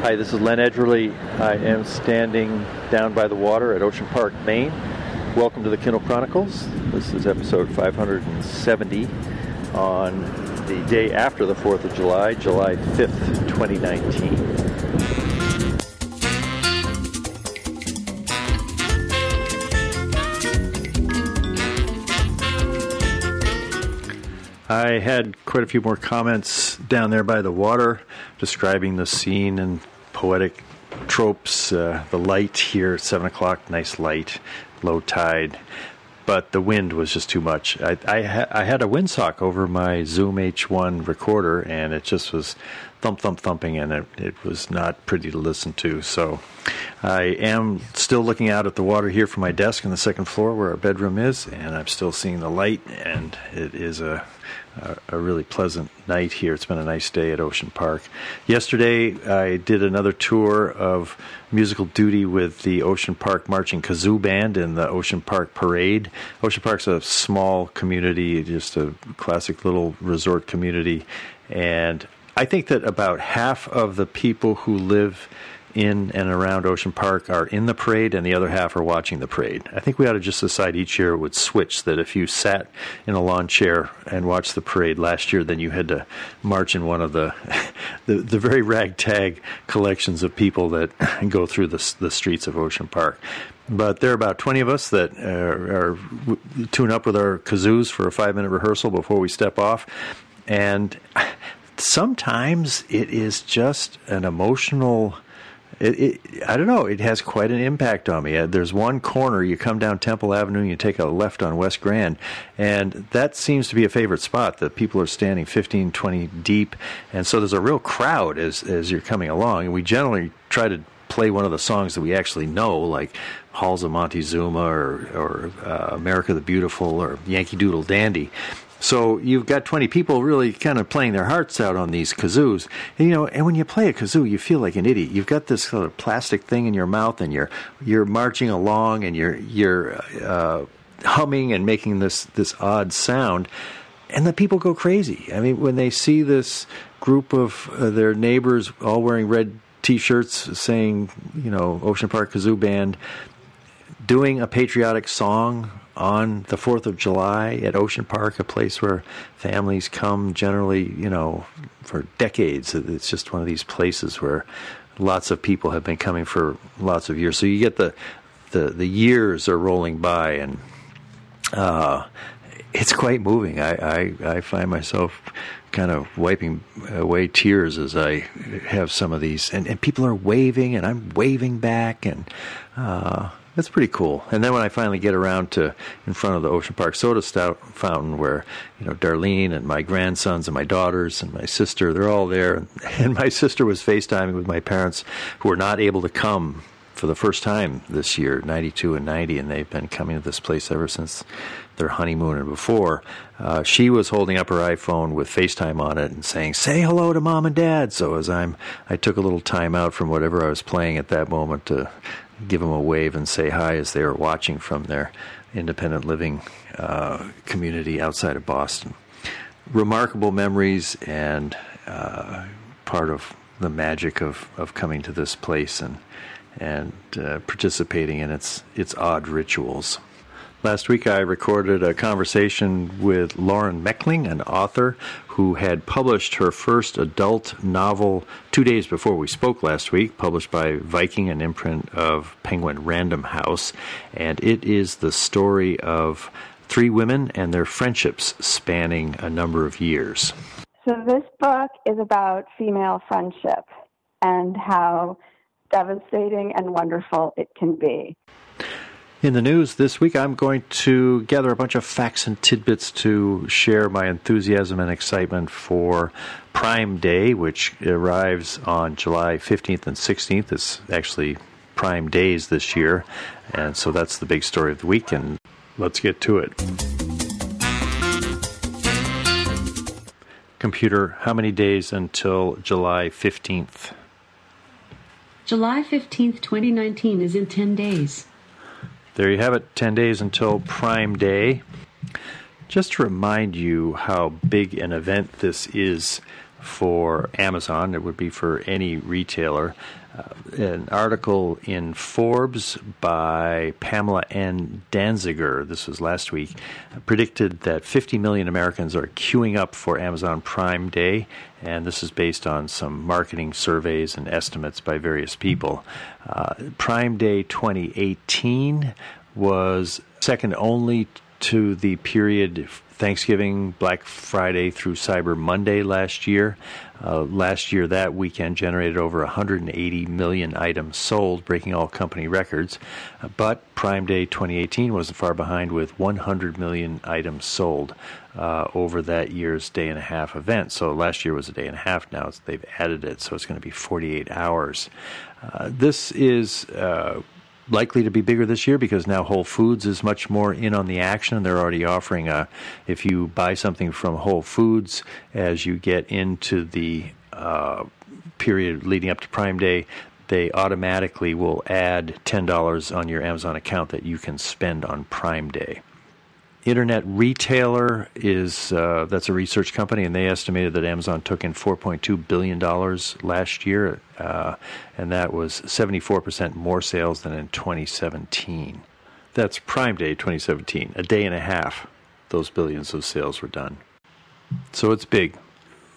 Hi, this is Len Edgerly. I am standing down by the water at Ocean Park, Maine. Welcome to the Kindle Chronicles. This is episode 570 on the day after the 4th of July, July 5th, 2019. I had quite a few more comments down there by the water describing the scene and poetic tropes. The light here at 7 o'clock, nice light, low tide, but the wind was just too much. I had a windsock over my Zoom H1 recorder, and it just was thumping, and it was not pretty to listen to. So I am still looking out at the water here from my desk on the second floor where our bedroom is, and I'm still seeing the light, and it is a really pleasant night here. It's been a nice day at Ocean Park. Yesterday, I did another tour of musical duty with the Ocean Park Marching Kazoo Band in the Ocean Park Parade. Ocean Park's a small community, just a classic little resort community, and I think that about half of the people who live in and around Ocean Park are in the parade, and the other half are watching the parade. I think we ought to just decide each year it would switch, that if you sat in a lawn chair and watched the parade last year, then you had to march in one of the very ragtag collections of people that go through the streets of Ocean Park. But there are about 20 of us that tune up with our kazoos for a 5-minute rehearsal before we step off, and sometimes it is just an emotional... I don't know, it has quite an impact on me. There's one corner, you come down Temple Avenue and you take a left on West Grand, and that seems to be a favorite spot. The people are standing 15, 20 deep, and so there's a real crowd as you're coming along, and we generally try to play one of the songs that we actually know, like Halls of Montezuma or America the Beautiful or Yankee Doodle Dandy. So you've got 20 people really kind of playing their hearts out on these kazoos. And, and when you play a kazoo, you feel like an idiot. You've got this sort of plastic thing in your mouth, and you're marching along, and you're humming and making this odd sound, and the people go crazy. I mean, when they see this group of their neighbors all wearing red T-shirts saying, Ocean Park Kazoo Band, doing a patriotic song on the 4th of July at Ocean Park, a place where families come generally, for decades. It's just one of these places where lots of people have been coming for lots of years. So you get the years are rolling by, and it's quite moving. I find myself kind of wiping away tears as I have some of these. And people are waving, and I'm waving back, and that's pretty cool. And then when I finally get around to in front of the Ocean Park Soda Fountain, where Darlene and my grandsons and my daughters and my sister, they're all there. And my sister was FaceTiming with my parents, who were not able to come for the first time this year, 92 and 90, and they've been coming to this place ever since their honeymoon and before. She was holding up her iPhone with FaceTime on it and saying, "Say hello to Mom and Dad." So as I took a little time out from whatever I was playing at that moment to give them a wave and say hi as they were watching from their independent living community outside of Boston. Remarkable memories, and part of the magic of coming to this place and participating in its odd rituals. Last week I recorded a conversation with Lauren Mechling, an author who had published her first adult novel 2 days before we spoke last week, published by Viking, an imprint of Penguin Random House. And it is the story of 3 women and their friendships spanning a number of years. So this book is about female friendship and how devastating and wonderful it can be. In the news this week, I'm going to gather a bunch of facts and tidbits to share my enthusiasm and excitement for Prime Day, which arrives on July 15th and 16th. It's actually Prime Days this year, and so that's the big story of the week, and let's get to it. Computer, how many days until July 15th? July 15th, 2019 is in 10 days. There you have it, 10 days until Prime Day. Just to remind you how big an event this is, for Amazon. It would be for any retailer. An article in Forbes by Pamela N. Danziger, this was last week, predicted that 50 million Americans are queuing up for Amazon Prime Day, and this is based on some marketing surveys and estimates by various people. Prime Day 2018 was second only to the period Thanksgiving, Black Friday through Cyber Monday last year. Last year, that weekend generated over 180 million items sold, breaking all company records. But Prime Day 2018 wasn't far behind with 100 million items sold over that year's day-and-a-half event. So last year was a day and a half. Now they've added it, so it's going to be 48 hours. This is likely to be bigger this year because now Whole Foods is much more in on the action. They're already offering if you buy something from Whole Foods as you get into the period leading up to Prime Day, they automatically will add $10 on your Amazon account that you can spend on Prime Day. Internet Retailer that's a research company, and they estimated that Amazon took in $4.2 billion last year, and that was 74% more sales than in 2017. That's Prime Day 2017, a day and a half those billions of sales were done. So it's big.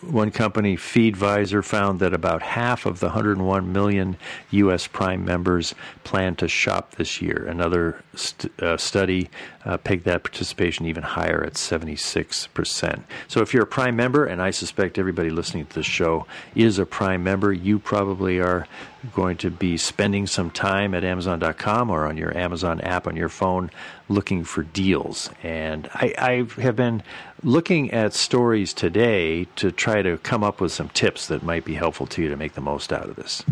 One company, FeedVisor, found that about half of the 101 million U.S. Prime members plan to shop this year. Another study pegged that participation even higher at 76%. So if you're a Prime member, and I suspect everybody listening to this show is a Prime member, you probably are going to be spending some time at Amazon.com or on your Amazon app on your phone looking for deals. And I have been looking at stories today to try to come up with some tips that might be helpful to you to make the most out of this.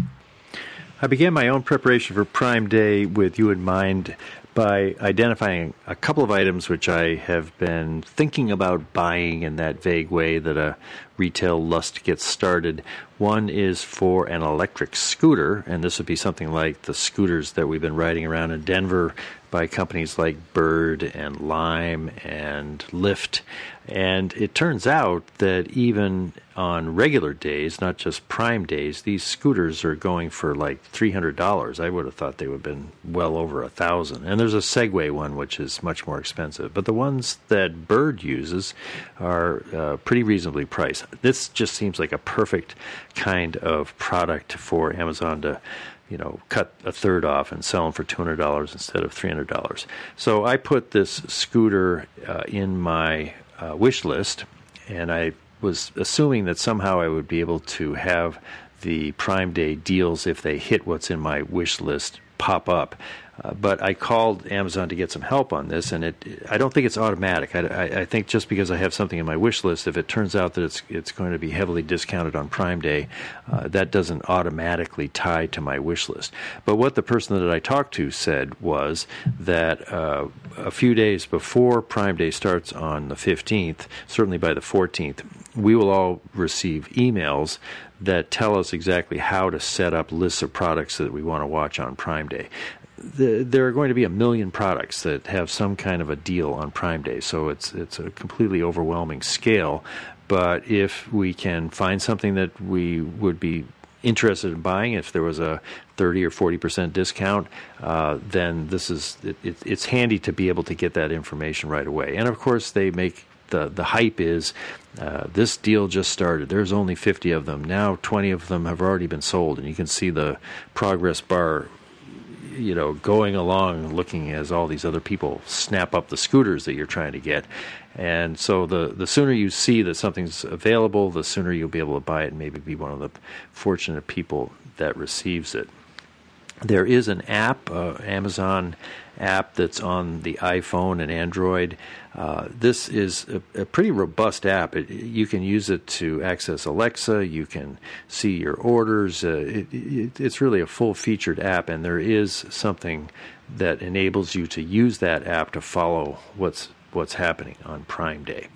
I began my own preparation for Prime Day with you in mind by identifying a couple of items which I have been thinking about buying in that vague way that a retail lust gets started. One is for an electric scooter, and this would be something like the scooters that we've been riding around in Denver by companies like Bird and Lime and Lyft. And it turns out that even on regular days, not just Prime days, these scooters are going for like $300. I would have thought they would have been well over $1,000. And there's a Segway one, which is much more expensive. But the ones that Bird uses are pretty reasonably priced. This just seems like a perfect kind of product for Amazon to cut a third off and sell them for $200 instead of $300. So I put this scooter in my wish list, and I was assuming that somehow I would be able to have the Prime Day deals, if they hit what's in my wish list, pop up. But I called Amazon to get some help on this, and I don't think it's automatic. I think just because I have something in my wish list, if it turns out that it's going to be heavily discounted on Prime Day, that doesn't automatically tie to my wish list. But what the person that I talked to said was that a few days before Prime Day starts on the 15th, certainly by the 14th, we will all receive emails that tell us exactly how to set up lists of products that we want to watch on Prime Day. There are going to be 1 million products that have some kind of a deal on Prime Day, so it's a completely overwhelming scale. But if we can find something that we would be interested in buying, if there was a 30 or 40% discount, then it's handy to be able to get that information right away. And of course, they make the hype is this deal just started. There's only 50 of them. Now 20 of them have already been sold, and you can see the progress bar going along, looking as all these other people snap up the scooters that you're trying to get. And so the sooner you see that something's available, the sooner you'll be able to buy it and maybe be one of the fortunate people that receives it. There is an app, Amazon app, that's on the iPhone and Android. This is a pretty robust app. You can use it to access Alexa. You can see your orders. It's really a full-featured app, and there is something that enables you to use that app to follow what's happening on Prime Day.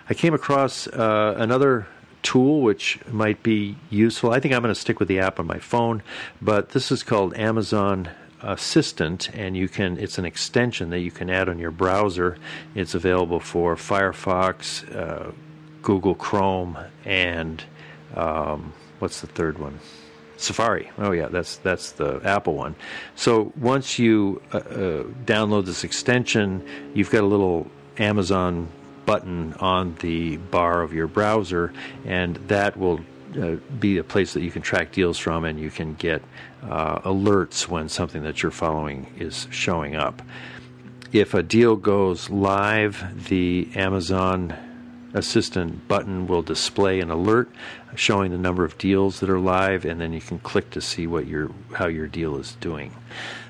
I came across another tool which might be useful. I think I'm going to stick with the app on my phone, but this is called Amazon Assistant, and it's an extension that you can add on your browser. It's available for Firefox, Google Chrome, and what's the third one? Safari. Oh yeah, that's the Apple one. So once you download this extension, you've got a little Amazon button on the bar of your browser, and that will be a place that you can track deals from, and you can get alerts when something that you're following is showing up. If a deal goes live, the Amazon Assistant button will display an alert showing the number of deals that are live, and then you can click to see how your deal is doing.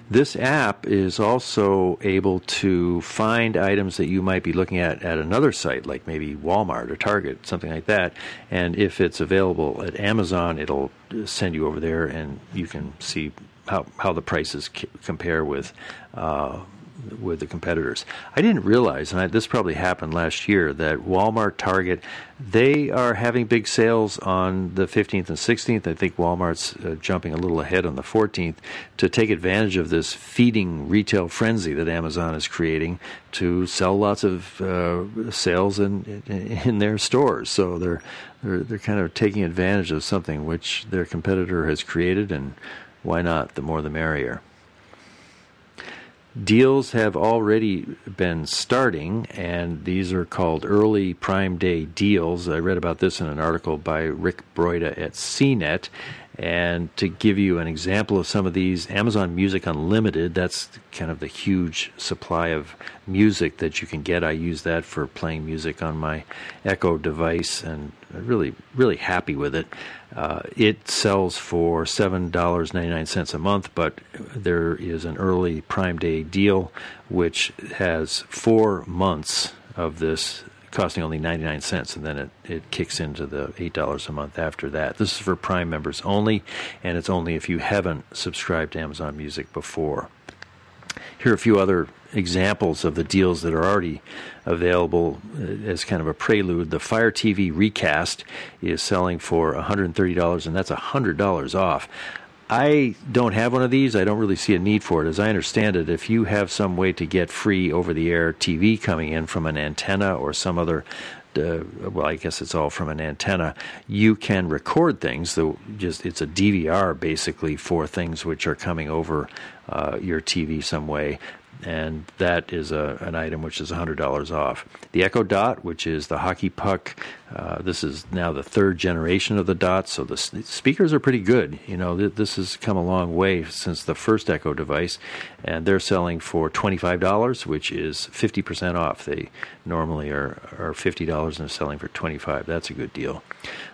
This app is also able to find items that you might be looking at another site, like maybe Walmart or Target, something like that. And if it's available at Amazon, it'll send you over there, and you can see how the prices compare with the competitors. I didn't realize, and this probably happened last year, that Walmart, Target, they are having big sales on the 15th and 16th. I think Walmart's jumping a little ahead on the 14th to take advantage of this feeding retail frenzy that Amazon is creating to sell lots of sales in their stores. So they're kind of taking advantage of something which their competitor has created, and why not? The more the merrier. Deals have already been starting, and these are called early Prime Day deals. I read about this in an article by Rick Broida at CNET. And to give you an example of some of these, Amazon Music Unlimited, that's kind of the huge supply of music that you can get. I use that for playing music on my Echo device, and I'm really, really happy with it. It sells for $7.99 a month, but there is an early Prime Day deal which has 4 months of this costing only 99 cents, and then it kicks into the $8 a month after that. This is for Prime members only, and it's only if you haven't subscribed to Amazon Music before. Here are a few other examples of the deals that are already available as kind of a prelude. The Fire TV Recast is selling for $130, and that's $100 off. I don't have one of these. I don't really see a need for it. As I understand it, if you have some way to get free over-the-air TV coming in from an antenna or some other, well, I guess it's all from an antenna, you can record things. It's a DVR basically for things which are coming over your TV some way. And that is an item which is $100 off. The Echo Dot, which is the hockey puck, this is now the third generation of the Dot, so the speakers are pretty good. You know, this has come a long way since the first Echo device, and they're selling for $25, which is 50% off. They normally are $50 and they're selling for $25. That's a good deal.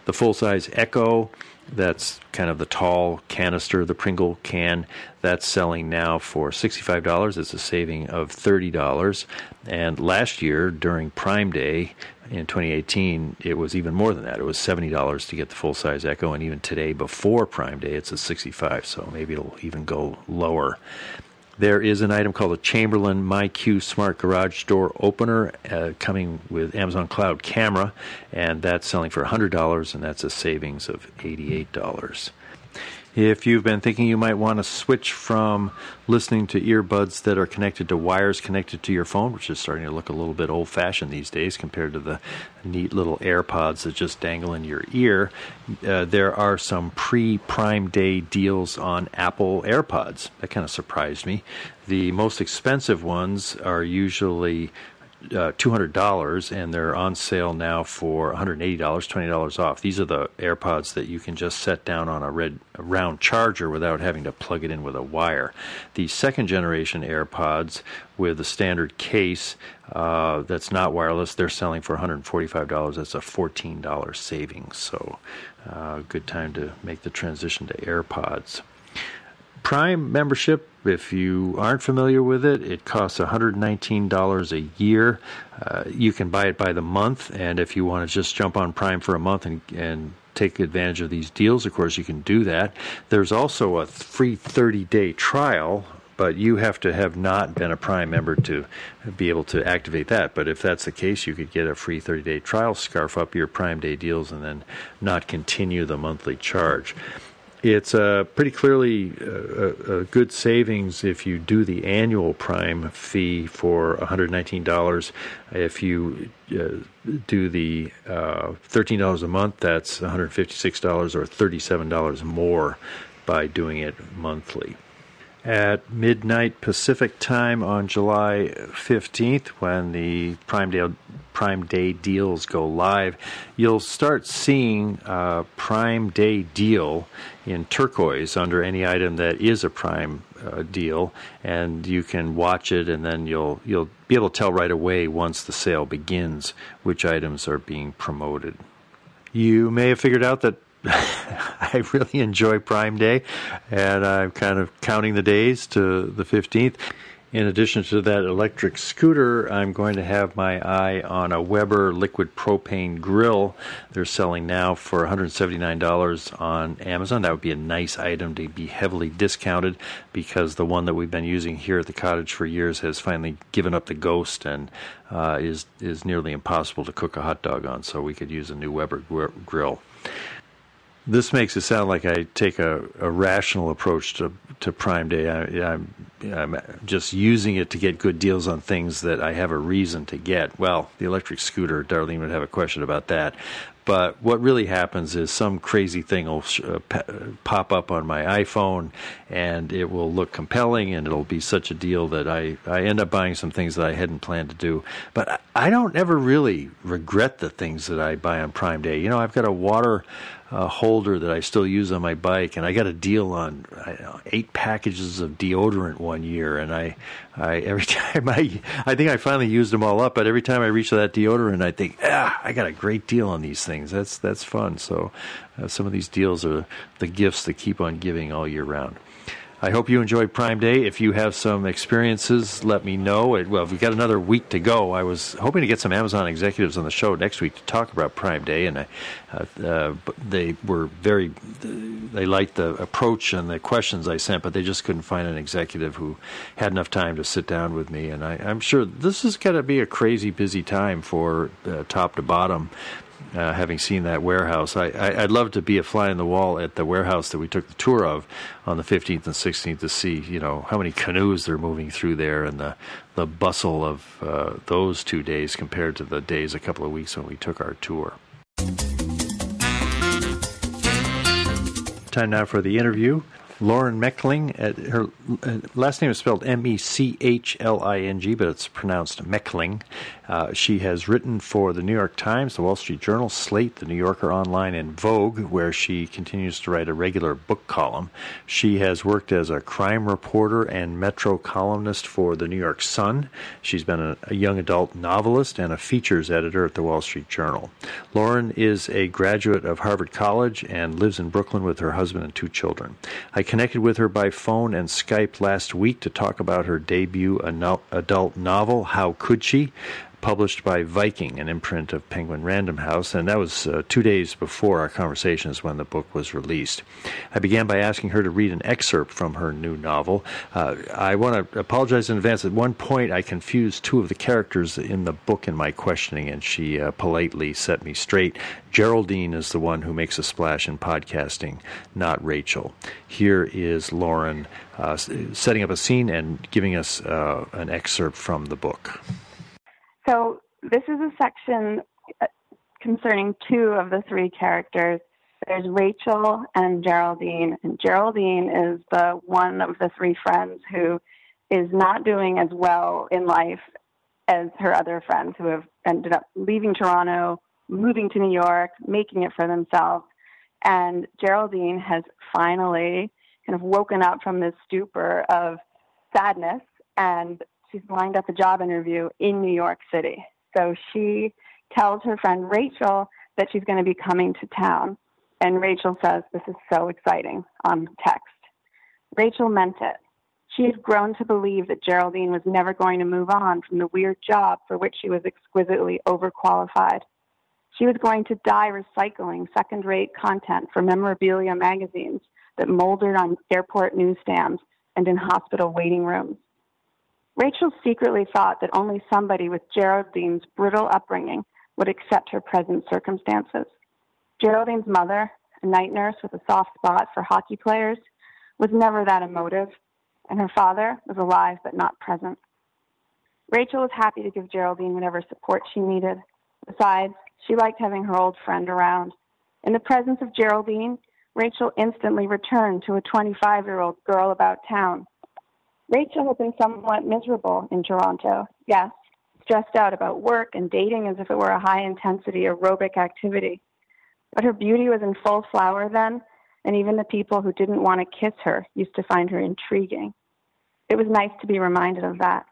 The full-size Echo, that's kind of the tall canister, the Pringle can, that's selling now for $65. It's a saving of $30. And last year, during Prime Day in 2018, it was even more than that. It was $70 to get the full-size Echo, and even today, before Prime Day, it's at $65, so maybe it'll even go lower. There is an item called a Chamberlain MyQ Smart Garage Door Opener coming with Amazon Cloud Camera, and that's selling for $100, and that's a savings of $88. If you've been thinking you might want to switch from listening to earbuds that are connected to wires connected to your phone, which is starting to look a little bit old-fashioned these days compared to the neat little AirPods that just dangle in your ear, there are some pre-Prime Day deals on Apple AirPods. That kind of surprised me. The most expensive ones are usually $200, and they're on sale now for $180, $20 off. These are the AirPods that you can just set down on a round charger without having to plug it in with a wire. The second generation AirPods with the standard case that's not wireless, they're selling for $145. That's a $14 savings. So good time to make the transition to AirPods. Prime membership, if you aren't familiar with it, it costs $119 a year. You can buy it by the month, and if you want to just jump on Prime for a month and take advantage of these deals, of course, you can do that. There's also a free 30-day trial, but you have to have not been a Prime member to be able to activate that. But if that's the case, you could get a free 30-day trial, scarf up your Prime Day deals, and then not continue the monthly charge. It's pretty clearly a good savings if you do the annual Prime fee for $119. If you do the $13 a month, that's $156 or $37 more by doing it monthly. At midnight Pacific time on July 15th, when the Prime Day deals go live, you'll start seeing a Prime Day deal in turquoise under any item that is a Prime deal, and you can watch it, and then you'll be able to tell right away once the sale begins which items are being promoted. You may have figured out that I really enjoy Prime Day, and I'm kind of counting the days to the 15th. In addition to that electric scooter, I'm going to have my eye on a Weber liquid propane grill. They're selling now for $179 on Amazon. That would be a nice item to be heavily discounted, because the one that we've been using here at the cottage for years has finally given up the ghost and is nearly impossible to cook a hot dog on, so we could use a new Weber grill. This makes it sound like I take a rational approach to Prime Day. I'm just using it to get good deals on things that I have a reason to get. Well, the electric scooter, Darlene would have a question about that. But what really happens is some crazy thing will pop up on my iPhone, and it will look compelling, and it'll be such a deal that I end up buying some things that I hadn't planned to do. But I don't ever really regret the things that I buy on Prime Day. You know, I've got a water holder that I still use on my bike, and I got a deal on 8 packages of deodorant one year, and I every time I think I finally used them all up, but every time I reach for that deodorant, I think, I got a great deal on these things. That's fun. So some of these deals are the gifts that keep on giving all year round. I hope you enjoyed Prime Day. If you have some experiences, let me know. Well, we've got another week to go. I was hoping to get some Amazon executives on the show next week to talk about Prime Day, and they liked the approach and the questions I sent, but they just couldn't find an executive who had enough time to sit down with me. And I'm sure this is going to be a crazy busy time for top to bottom. Having seen that warehouse, I'd love to be a fly on the wall at the warehouse that we took the tour of on the 15th and 16th to see, how many canoes they're moving through there, and the bustle of those 2 days compared to the days a couple of weeks when we took our tour. Time now for the interview. Lauren Mechling, her last name is spelled Mechling, but it's pronounced Mechling. She has written for the New York Times, the Wall Street Journal, Slate, the New Yorker Online, and Vogue, where she continues to write a regular book column. She has worked as a crime reporter and Metro columnist for the New York Sun. She's been a young adult novelist and a features editor at the Wall Street Journal. Lauren is a graduate of Harvard College and lives in Brooklyn with her husband and 2 children. I connected with her by phone and Skype last week to talk about her debut adult novel, How Could She?, published by Viking, an imprint of Penguin Random House, and that was 2 days before our conversations when the book was released. I began by asking her to read an excerpt from her new novel. I want to apologize in advance. At one point, I confused 2 of the characters in the book in my questioning, and she politely set me straight. Geraldine is the one who makes a splash in podcasting, not Rachel. Here is Lauren setting up a scene and giving us an excerpt from the book. So this is a section concerning 2 of the 3 characters. There's Rachel and Geraldine. And Geraldine is the one of the 3 friends who is not doing as well in life as her other friends who have ended up leaving Toronto, moving to New York, making it for themselves. And Geraldine has finally kind of woken up from this stupor of sadness, and she's lined up a job interview in New York City. So she tells her friend Rachel that she's going to be coming to town. And Rachel says, "This is so exciting," on text. Rachel meant it. She had grown to believe that Geraldine was never going to move on from the weird job for which she was exquisitely overqualified. She was going to die recycling second-rate content for memorabilia magazines that moldered on airport newsstands and in hospital waiting rooms. Rachel secretly thought that only somebody with Geraldine's brittle upbringing would accept her present circumstances. Geraldine's mother, a night nurse with a soft spot for hockey players, was never that emotive, and her father was alive but not present. Rachel was happy to give Geraldine whatever support she needed. Besides, she liked having her old friend around. In the presence of Geraldine, Rachel instantly returned to a 25-year-old girl about town. Rachel had been somewhat miserable in Toronto, yes, stressed out about work and dating as if it were a high-intensity aerobic activity. But her beauty was in full flower then, and even the people who didn't want to kiss her used to find her intriguing. It was nice to be reminded of that.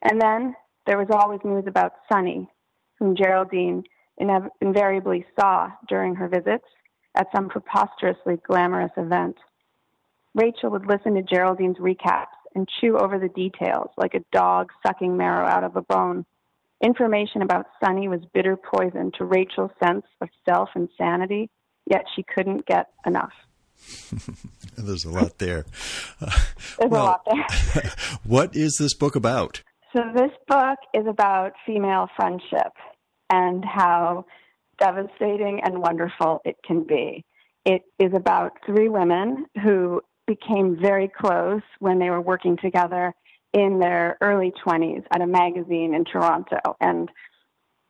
And then there was always news about Sunny, whom Geraldine invariably saw during her visits at some preposterously glamorous event. Rachel would listen to Geraldine's recaps and chew over the details like a dog sucking marrow out of a bone. Information about Sunny was bitter poison to Rachel's sense of self and sanity, yet she couldn't get enough. There's a lot there. There's a lot there. What is this book about? So this book is about female friendship and how devastating and wonderful it can be. It is about three women who became very close when they were working together in their early 20s at a magazine in Toronto. And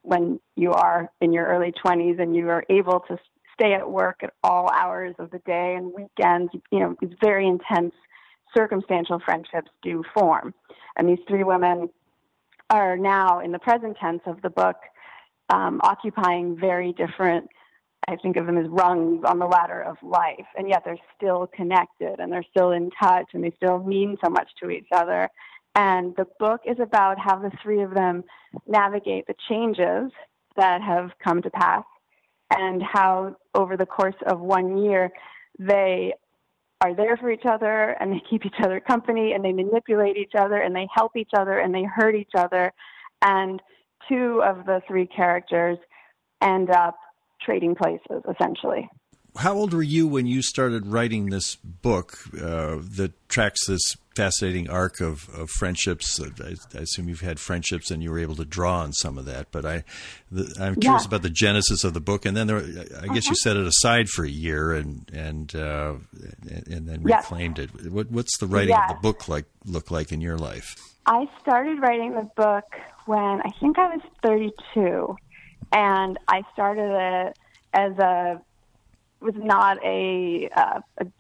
when you are in your early 20s and you are able to stay at work at all hours of the day and weekends, these very intense circumstantial friendships do form. And these three women are now, in the present tense of the book, occupying very different, I think of them as rungs on the ladder of life, and yet they're still connected and they're still in touch and they still mean so much to each other. And the book is about how the three of them navigate the changes that have come to pass and how over the course of 1 year they are there for each other and they keep each other company and they manipulate each other and they help each other and they hurt each other. And two of the three characters end up trading places, essentially. How old were you when you started writing this book that tracks this fascinating arc of friendships? I assume you've had friendships and you were able to draw on some of that, but I'm curious about the genesis of the book. And then I guess you set it aside for a year and then reclaimed it. What's the writing of the book look like in your life? I started writing the book when I think I was 32, and I started it as it was not a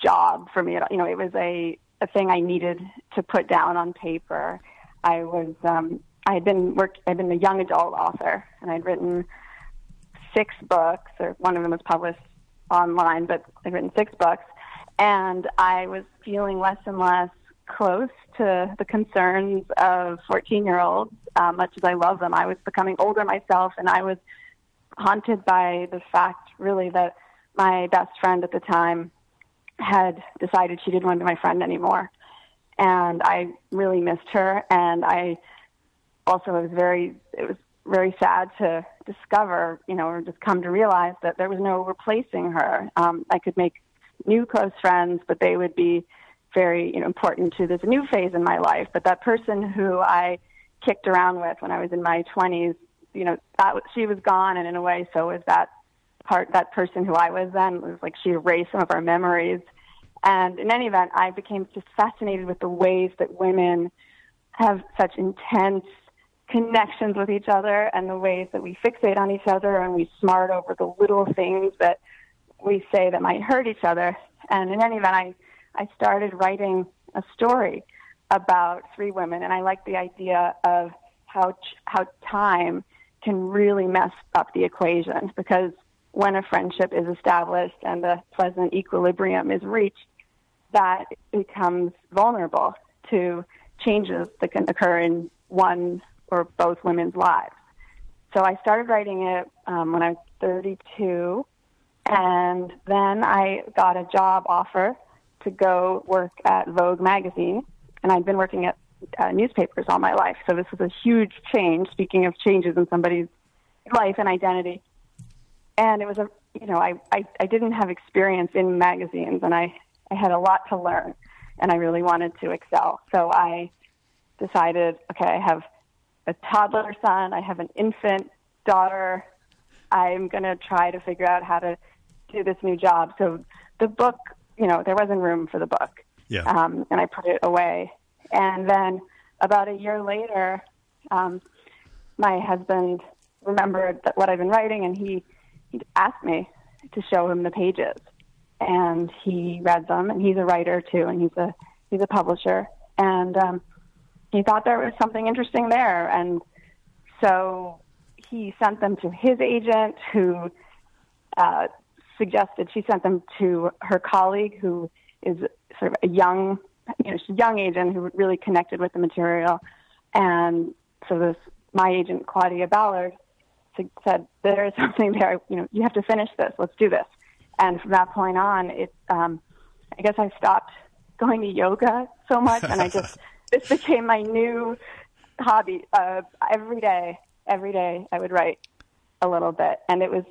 job for me at all. It was a thing I needed to put down on paper. I'd been a young adult author, and I'd written 6 books, or one of them was published online, but I'd written 6 books, and I was feeling less and less close to the concerns of 14-year-olds, much as I love them. I was becoming older myself, and I was haunted by the fact, really, that my best friend at the time had decided she didn't want to be my friend anymore. And I really missed her, and I also it was very sad to discover, or just come to realize that there was no replacing her. I could make new close friends, but they would be very important to this new phase in my life. But that person who I kicked around with when I was in my 20s, she was gone, and in a way, so was that person who I was then. It was like she erased some of our memories. And in any event, I became just fascinated with the ways that women have such intense connections with each other and the ways that we fixate on each other and we smart over the little things that we say that might hurt each other. And in any event, I started writing a story about 3 women, and I like the idea of how time can really mess up the equation, because when a friendship is established and a pleasant equilibrium is reached, that becomes vulnerable to changes that can occur in one or both women's lives. So I started writing it when I was 32, and then I got a job offer to go work at Vogue magazine, and I'd been working at newspapers all my life, so this was a huge change, speaking of changes in somebody's life and identity. And it was I didn't have experience in magazines, and I had a lot to learn, and I really wanted to excel. So I decided, okay, I have a toddler son, I have an infant daughter, I'm going to try to figure out how to do this new job. So the book, there wasn't room for the book. Yeah. And I put it away. And then about a year later, my husband remembered what I've been writing, and he asked me to show him the pages. And he read them, and he's a writer too, and he's a publisher. And he thought there was something interesting there. And so he sent them to his agent, who suggested she sent them to her colleague, who is sort of a young agent who really connected with the material. And so my agent, Claudia Ballard, said, there is something there, you have to finish this, let's do this. And from that point on, I guess I stopped going to yoga so much, and this became my new hobby. Every day I would write a little bit. And it was,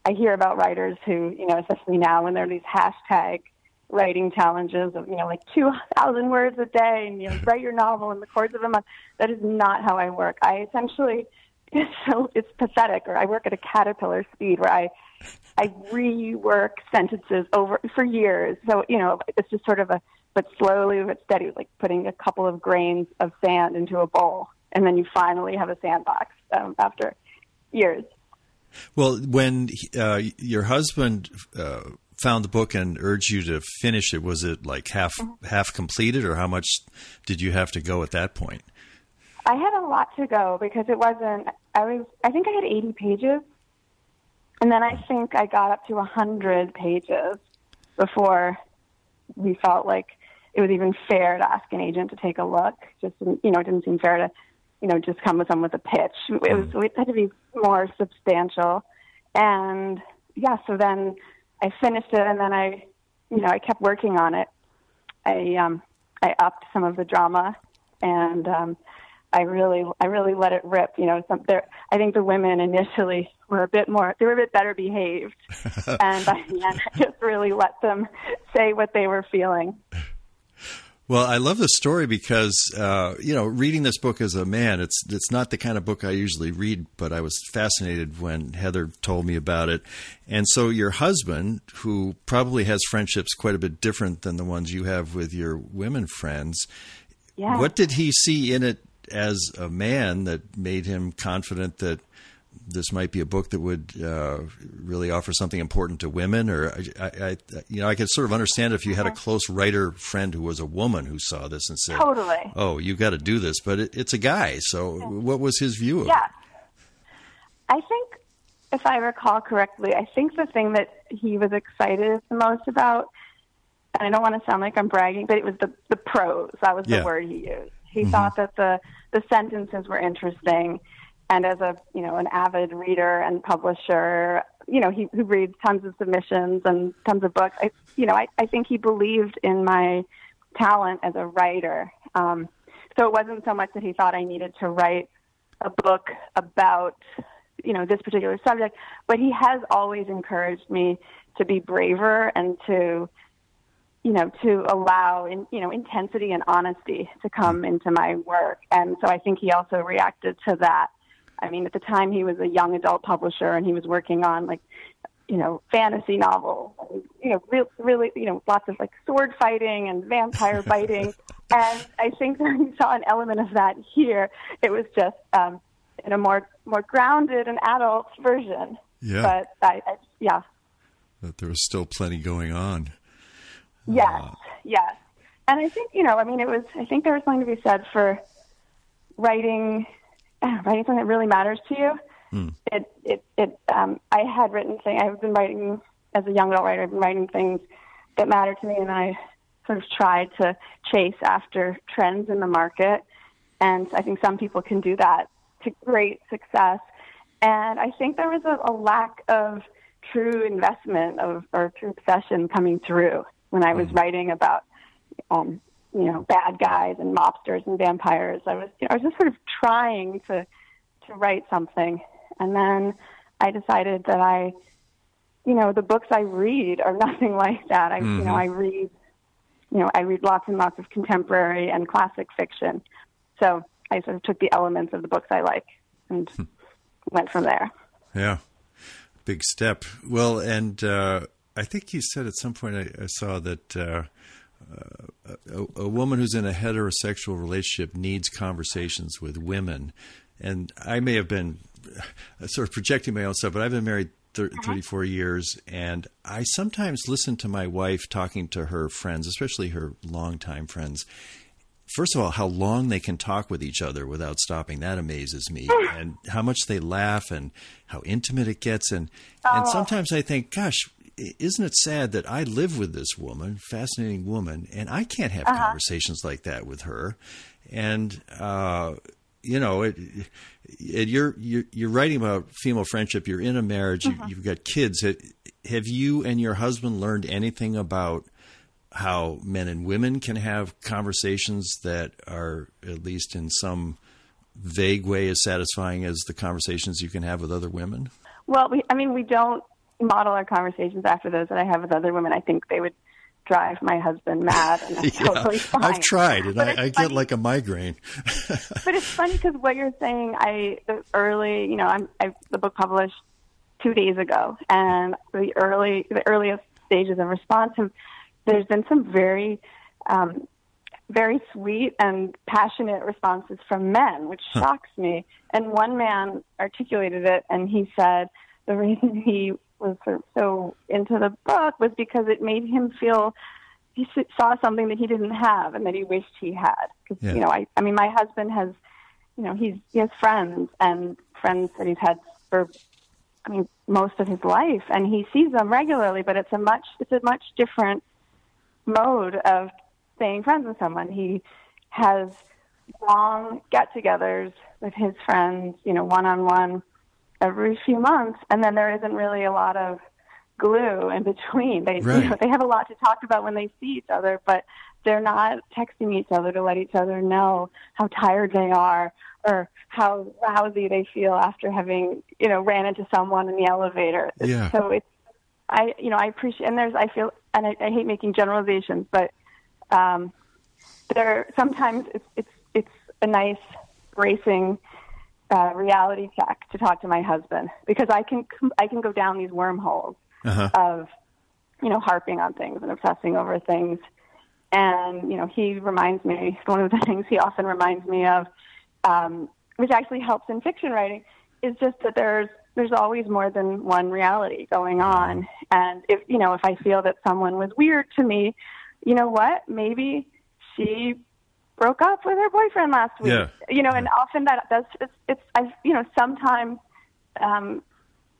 I hear about writers who, especially now when there are these hashtag writing challenges of, like 2,000 words a day, and, write your novel in the course of a month. That is not how I work. I essentially, it's pathetic, or I work at a caterpillar speed where I rework sentences over for years. So, it's just sort of but slowly but steady, like putting a couple of grains of sand into a bowl, and then you finally have a sandbox after years. Well, when your husband found the book and urged you to finish it, was it like half completed, or how much did you have to go at that point? I had a lot to go because it wasn't. I think I had 80 pages, and then I think I got up to 100 pages before we felt like it was even fair to ask an agent to take a look. Just, it didn't seem fair to, just come with someone with a pitch. It had to be more substantial. And yeah, so then I finished it, and then I kept working on it. I upped some of the drama, and I really let it rip. I think the women initially were a bit better behaved, and by the end, I just really let them say what they were feeling. Well, I love this story because, reading this book as a man, it's not the kind of book I usually read, but I was fascinated when Heather told me about it. And so your husband, who probably has friendships quite a bit different than the ones you have with your women friends, what did he see in it as a man that made him confident that this might be a book that would really offer something important to women? Or I could sort of understand if you had a close writer friend who was a woman who saw this and said, "Totally, oh, you got to do this." But it's a guy. So what was his view of it? Yeah, I think if I recall correctly, I think the thing that he was excited the most about, and I don't want to sound like I'm bragging, but it was the prose. That was the word he used. He thought that the sentences were interesting. And as an avid reader and publisher, he reads tons of submissions and tons of books. I think he believed in my talent as a writer. So it wasn't so much that he thought I needed to write a book about, this particular subject, but he has always encouraged me to be braver and to allow intensity and honesty to come into my work. And so I think he also reacted to that. At the time he was a young adult publisher, and he was working on fantasy novels, really, lots of sword fighting and vampire biting. And I think that he saw an element of that here. It was just in a more grounded and adult version. Yeah. But But there was still plenty going on. Yes. And I think, I think there was something to be said for writing something that really matters to you. I had written things, I've been writing as a young adult writer, I've been writing things that matter to me, and I sort of tried to chase after trends in the market. And I think some people can do that to great success. And I think there was a lack of true investment or true obsession coming through when I was writing about, bad guys and mobsters and vampires. I was just sort of trying to write something. And then I decided that the books I read are nothing like that. I read lots and lots of contemporary and classic fiction. So I sort of took the elements of the books I like and went from there. Yeah. big step. Well, and I think you said at some point I saw that a woman who's in a heterosexual relationship needs conversations with women. And I may have been sort of projecting my own stuff, but I've been married 34 years, and I sometimes listen to my wife talking to her friends, especially her longtime friends. First of all, how long they can talk with each other without stopping, that amazes me. And how much they laugh and how intimate it gets. And sometimes I think, gosh, isn't it sad that I live with this woman, fascinating woman, and I can't have conversations like that with her? And, you're writing about female friendship. You're in a marriage. You've got kids. Have you and your husband learned anything about how men and women can have conversations that are, at least in some vague way, as satisfying as the conversations you can have with other women? Well, we don't model our conversations after those that I have with other women. I think they would drive my husband mad, and that's totally fine. I've tried, and I get like a migraine. But it's funny because what you're saying, the book published 2 days ago, and the earliest stages of response, there's been some very, very sweet and passionate responses from men, which shocks me. And one man articulated it, and he said the reason he was sort of so into the book was because it made him feel he saw something that he didn't have and that he wished he had. Because my husband has, he has friends that he's had for, most of his life, and he sees them regularly. But it's a much different mode of staying friends with someone. He has long get-togethers with his friends, one-on-one every few months, and then there isn't really a lot of glue in between. They have a lot to talk about when they see each other, but they're not texting each other to let each other know how tired they are or how lousy they feel after having, ran into someone in the elevator. So I appreciate, and I hate making generalizations, but sometimes it's a nice bracing reality check to talk to my husband, because I can go down these wormholes of harping on things and obsessing over things, and he reminds me, one of the things he often reminds me of, which actually helps in fiction writing, is just that there's always more than one reality going on. And if I feel that someone was weird to me, you know what? Maybe she broke up with her boyfriend last week. And often sometimes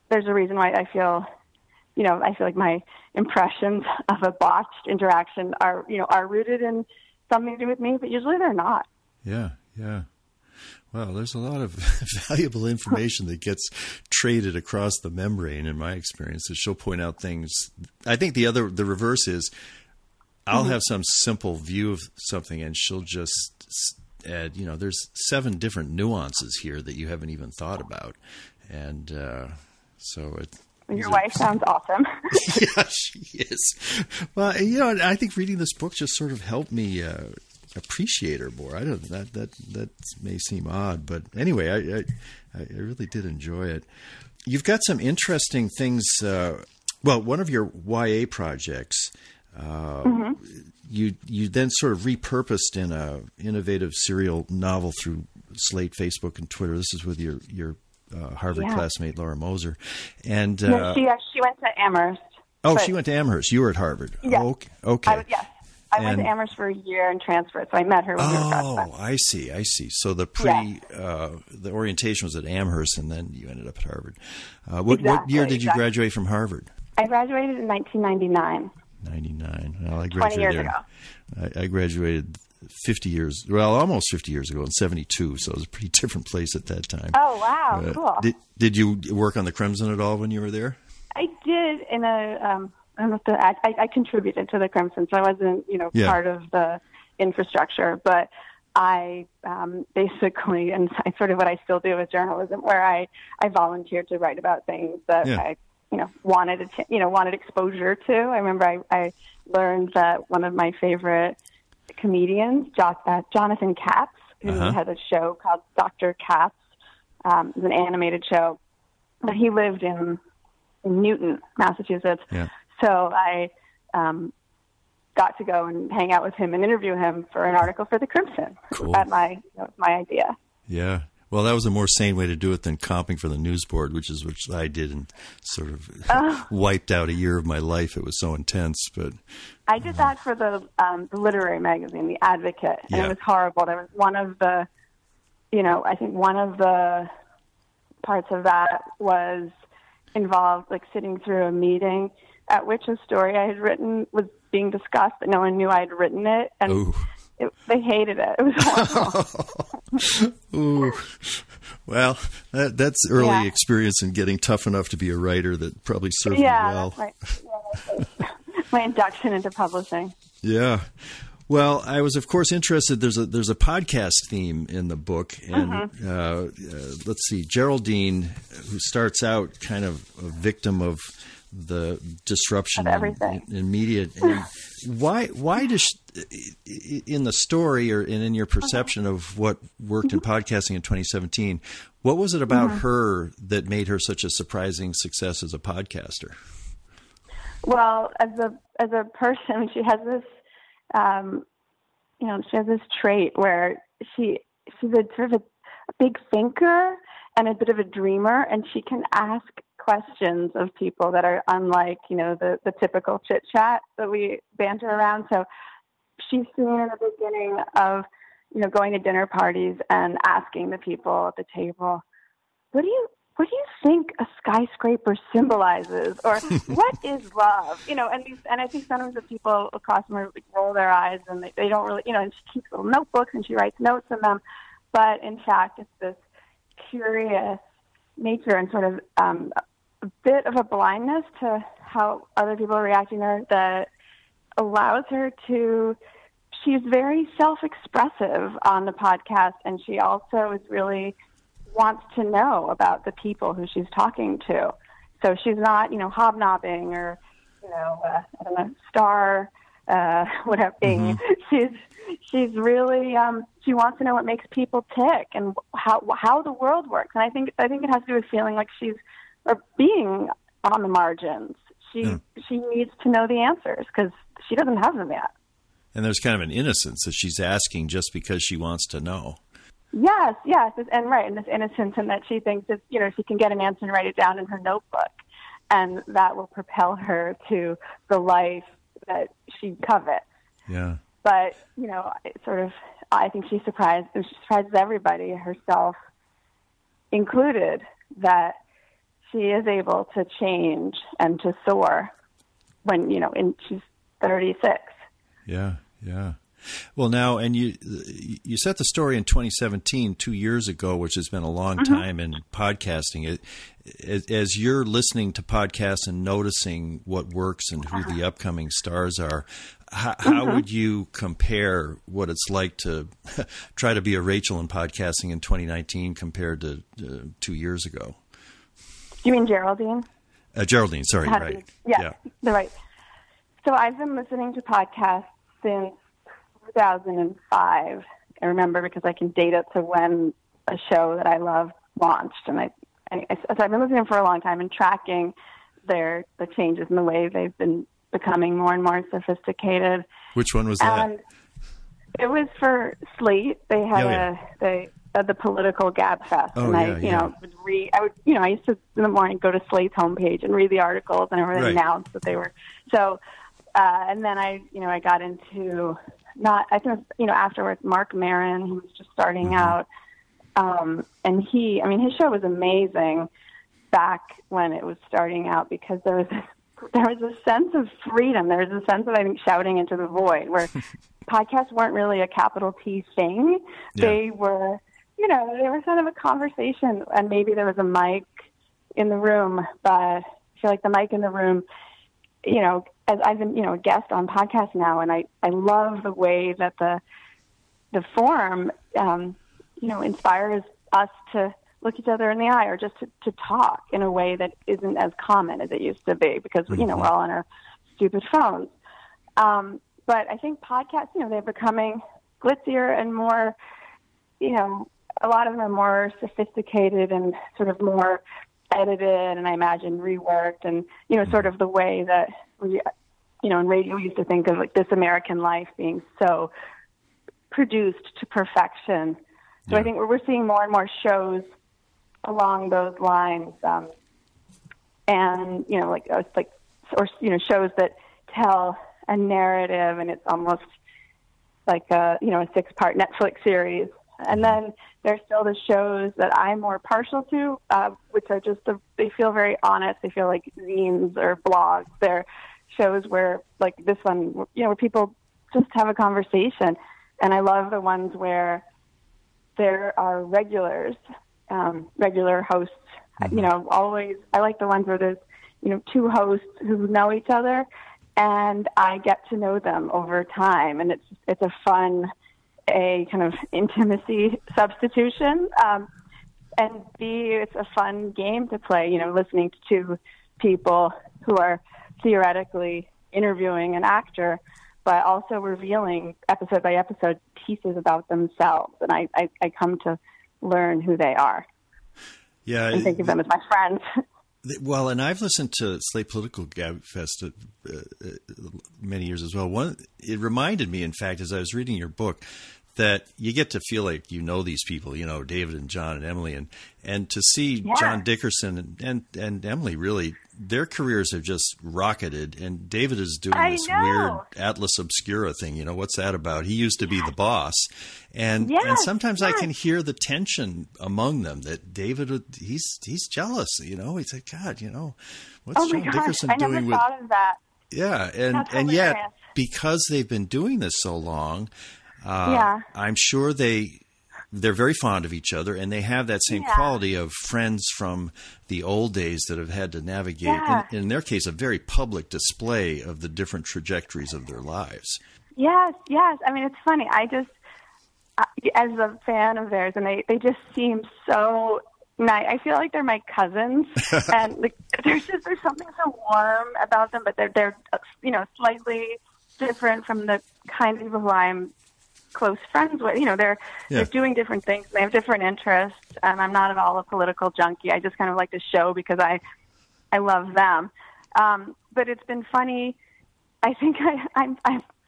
there's a reason why I feel like my impressions of a botched interaction are rooted in something to do with me, but usually they're not. Yeah. Well, there's a lot of valuable information that gets traded across the membrane, in my experience, that she'll point out things. I think the reverse is I'll have some simple view of something, and she'll just add, there's 7 different nuances here that you haven't even thought about. And your wife sounds awesome. Yeah, she is. Well, I think reading this book just sort of helped me appreciate her more. I don't that may seem odd, but anyway, I really did enjoy it. You've got some interesting things. One of your YA projects, you then sort of repurposed in a innovative serial novel through Slate, Facebook, and Twitter. This is with your Harvard classmate Laura Moser, and she went to Amherst. Oh, she went to Amherst. You were at Harvard. Yeah. Oh, okay. I went to Amherst for a year and transferred, so I met her when we were freshmen. Oh, I see. So the the orientation was at Amherst, and then you ended up at Harvard. What year did you graduate from Harvard? I graduated in 1999. 99. Well, I graduated 20 years ago. I graduated 50 years, almost 50 years ago in 72, so it was a pretty different place at that time. Oh, wow. Cool. Did you work on the Crimson at all when you were there? I did in a I contributed to the Crimson, so I wasn't, part of the infrastructure, but I basically, and sort of what I still do with journalism, where I volunteered to write about things that I, wanted exposure to. I remember I learned that one of my favorite comedians, Jonathan Katz, who had a show called Dr. Katz, it was an animated show, but he lived in Newton, Massachusetts. Yeah. So I got to go and hang out with him and interview him for an article for the Crimson. Cool. That was my idea. Yeah. Well, that was a more sane way to do it than comping for the news board, which I did and sort of wiped out a year of my life. It was so intense. But I did that for the literary magazine, The Advocate, and Yeah. it was horrible. There was one of the, I think one of the parts of that was involved like sitting through a meeting at which a story I had written was being discussed, but no one knew I had written it, and they hated it. It was horrible. Ooh. Well, that's early experience in getting tough enough to be a writer that probably served you well. That's my induction into publishing. Yeah. Well, I was, of course, interested. There's a podcast theme in the book, and let's see, Geraldine, who starts out kind of a victim of the disruption in media. And why does in the story and in your perception of what worked in podcasting in 2017, what was it about her that made her such a surprising success as a podcaster? Well, as a person, she has this, she has this trait where she's a sort of a big thinker and a bit of a dreamer, and she can ask questions of people that are unlike, the typical chit chat that we banter around. So she's seen in the beginning of, going to dinner parties and asking the people at the table, what do you think a skyscraper symbolizes, or what is love? And I think sometimes the people across from her roll their eyes and they don't really, and she keeps little notebooks and she writes notes in them. But in fact, it's this curious nature and sort of a bit of a blindness to how other people are reacting to her that allows her to, she's very self-expressive on the podcast, and she also is really wants to know about the people who she's talking to. So she's not, hobnobbing or, star, whatever. She's really, she wants to know what makes people tick and how the world works. And I think it has to do with feeling like she's, or being on the margins. She needs to know the answers because she doesn't have them yet. And there's kind of an innocence that she's asking just because she wants to know. Yes, and this innocence, and that she thinks that she can get an answer and write it down in her notebook, and that will propel her to the life that she covets. Yeah. But I think she surprises everybody, herself included, that she is able to change and to soar when she's 36. Yeah. Well, now, and you set the story in 2017, 2 years ago, which has been a long time in podcasting. As you're listening to podcasts and noticing what works and who the upcoming stars are, how would you compare what it's like to try to be a Rachel in podcasting in 2019 compared to 2 years ago? You mean Geraldine? Geraldine, sorry, right. Yeah, right. So I've been listening to podcasts since 2005. I remember because I can date it to when a show that I love launched, and so I've been listening for a long time and tracking the changes in the way they've been becoming more and more sophisticated. Which one was that? And it was for Slate. They had the political Gabfest, and I used to in the morning go to Slate's homepage and read the articles and everything announced that they were so. And then I got into afterwards, Marc Maron, who was just starting out. And his show was amazing back when it was starting out because there was a sense of freedom. There was a sense of, I think, shouting into the void where podcasts weren't really a capital T thing. Yeah. They were, they were sort of a conversation, and maybe there was a mic in the room, but I feel like the mic in the room, as I've been, a guest on podcasts now, and I love the way that the forum, inspires us to look each other in the eye or just to talk in a way that isn't as common as it used to be because, we're all on our stupid phones. But I think podcasts, they're becoming glitzier and more, a lot of them are more sophisticated and sort of more edited and I imagine reworked, and, you know, sort of the way that we, you know, in radio we used to think of like This American Life being so produced to perfection. So I think we're seeing more and more shows along those lines, and, you know, or, you know, shows that tell a narrative, and it's almost like a 6-part Netflix series. And then there's still the shows that I'm more partial to, which are just, they feel very honest. They feel like zines or blogs. They're shows where, like this one, you know, where people just have a conversation. And I love the ones where there are regular hosts. You know, always, I like the ones where there's, you know, 2 hosts who know each other, and I get to know them over time. And it's a fun, a kind of intimacy substitution, and B, it's a fun game to play, you know, listening to 2 people who are theoretically interviewing an actor, but also revealing episode by episode pieces about themselves. And I come to learn who they are. Yeah. And think of them as my friends. Well, and I've listened to Slate Political Gabfest many years as well. It reminded me, in fact, as I was reading your book, that you get to feel like you know these people, you know, David and John and Emily, and to see John Dickerson and Emily, really, their careers have just rocketed. And David is doing this weird Atlas Obscura thing. You know, what's that about? He used to be the boss. And sometimes I can hear the tension among them that David, he's jealous, you know, he's like, God, you know, what's John Dickerson doing with, thought of that. Yeah. And yet, because they've been doing this so long, I'm sure they're very fond of each other, and they have that same quality of friends from the old days that have had to navigate, in their case, a very public display of the different trajectories of their lives. Yes. I mean, it's funny. I just, as a fan of theirs, and they just seem so nice. I feel like they're my cousins, and like, there's something so warm about them, but they're you know, slightly different from the kind of people who I'm close friends with. You know, they're doing different things. They have different interests, and I'm not at all a political junkie. I just kind of like the show because I love them. But it's been funny. I think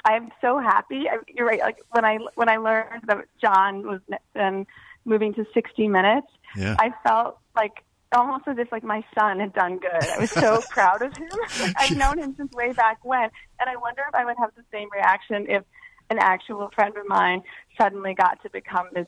I'm so happy. You're right. Like when I learned that John was then moving to 60 Minutes, I felt like almost as if like my son had done good. I was so proud of him. I've known him since way back when, and I wonder if I would have the same reaction if an actual friend of mine suddenly got to become this,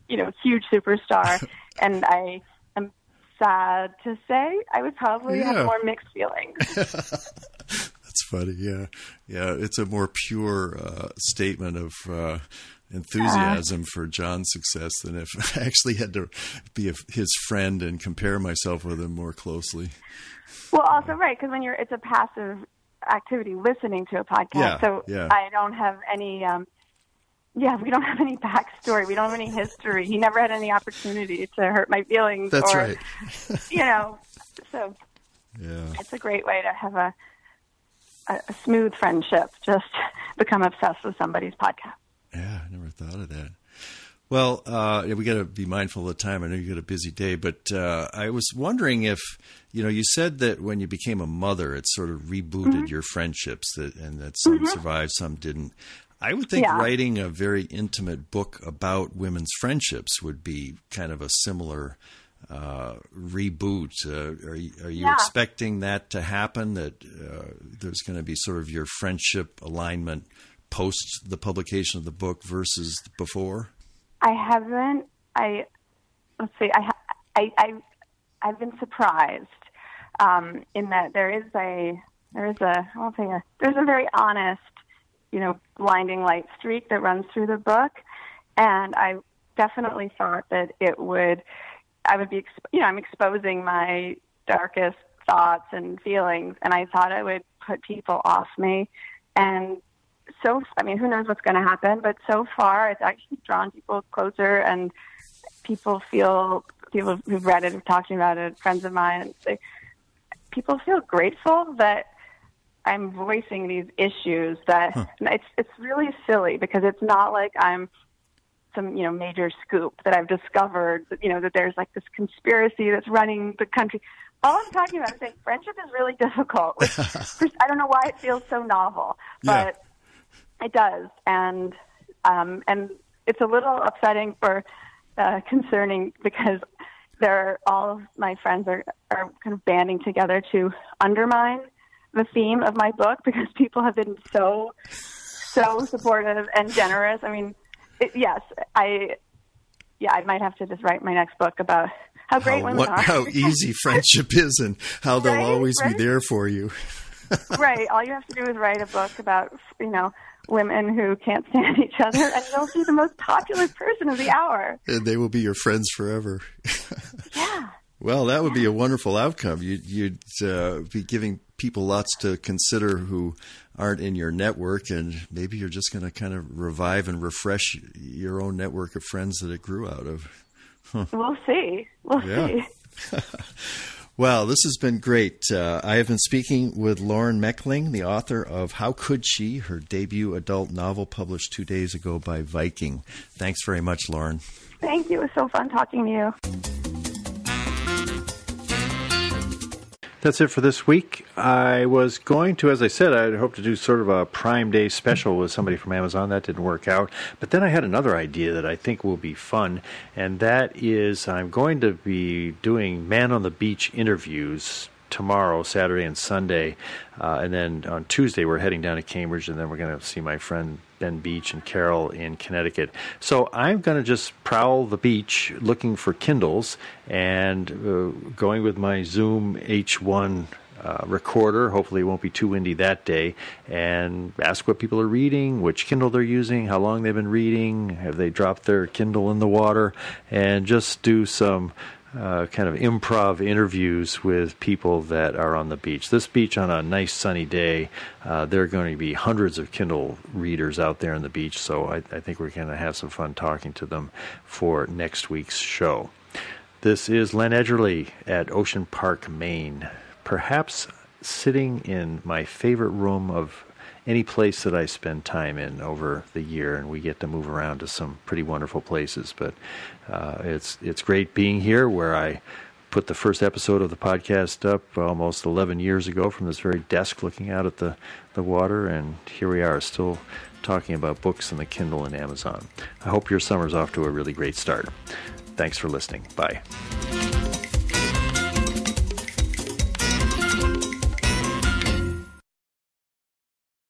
you know, huge superstar. And I am sad to say I would probably have more mixed feelings. That's funny. Yeah. It's a more pure statement of enthusiasm for John's success than if I actually had to be his friend and compare myself with him more closely. Well, also, right, because it's a passive activity listening to a podcast. I don't have any, we don't have any backstory. We don't have any history. He never had any opportunity to hurt my feelings. That's right. You know, so it's a great way to have a smooth friendship, just become obsessed with somebody's podcast. Yeah, I never thought of that. Well, we got to be mindful of the time. I know you got a busy day, but I was wondering if, you know, you said that when you became a mother, it sort of rebooted your friendships, and that some survived, some didn't. I would think writing a very intimate book about women's friendships would be kind of a similar reboot. Are you expecting that to happen, that there's going to be sort of your friendship alignment post the publication of the book versus before? I haven't. I've been surprised in that there's a very honest, you know, blinding light streak that runs through the book, and I definitely thought that I would be, you know, I'm exposing my darkest thoughts and feelings, and I thought it would put people off me, and so, I mean, who knows what's going to happen, but so far it's actually drawn people closer, and people who've read it, who've talked about it, friends of mine, people feel grateful that I'm voicing these issues that it's really silly, because it's not like I'm some, you know, major scoop that I've discovered, you know, that there's like this conspiracy that's running the country. all I'm talking about is saying friendship is really difficult. Which, I don't know why it feels so novel, but it does. And it's a little upsetting for concerning because all of my friends are kind of banding together to undermine the theme of my book because people have been so supportive and generous. I mean, I might have to just write my next book about how great women are. How easy friendship is and how they'll always be there for you. Right. All you have to do is write a book about, women who can't stand each other, and you'll be the most popular person of the hour. And they will be your friends forever. Yeah. Well, that would be a wonderful outcome. You'd be giving people lots to consider who aren't in your network, and maybe you're just going to kind of revive and refresh your own network of friends that it grew out of. Huh. We'll see. We'll see. Well, this has been great. I have been speaking with Lauren Mechling, the author of How Could She?, her debut adult novel published 2 days ago by Viking. Thanks very much, Lauren. Thank you. It was so fun talking to you. That's it for this week. I was going to, as I said, I'd hoped to do sort of a Prime Day special with somebody from Amazon. That didn't work out. But then I had another idea that I think will be fun, and that is I'm going to be doing Man on the Beach interviews tomorrow, Saturday and Sunday. And then on Tuesday, we're heading down to Cambridge, and then we're going to see my friend Ben Beach and Carol in Connecticut. So I'm going to just prowl the beach looking for Kindles and going with my Zoom H1 recorder. Hopefully it won't be too windy that day, and ask what people are reading, which Kindle they're using, how long they've been reading, have they dropped their Kindle in the water, and just do some kind of improv interviews with people that are on the beach. This beach on a nice sunny day, there are going to be hundreds of Kindle readers out there on the beach, so I think we're going to have some fun talking to them for next week's show. This is Len Edgerly at Ocean Park, Maine, perhaps sitting in my favorite room of any place that I spend time in over the year, and we get to move around to some pretty wonderful places. But it's great being here, where I put the first episode of the podcast up almost 11 years ago from this very desk looking out at the water, and here we are still talking about books and the Kindle and Amazon. I hope your summer's off to a really great start. Thanks for listening. Bye.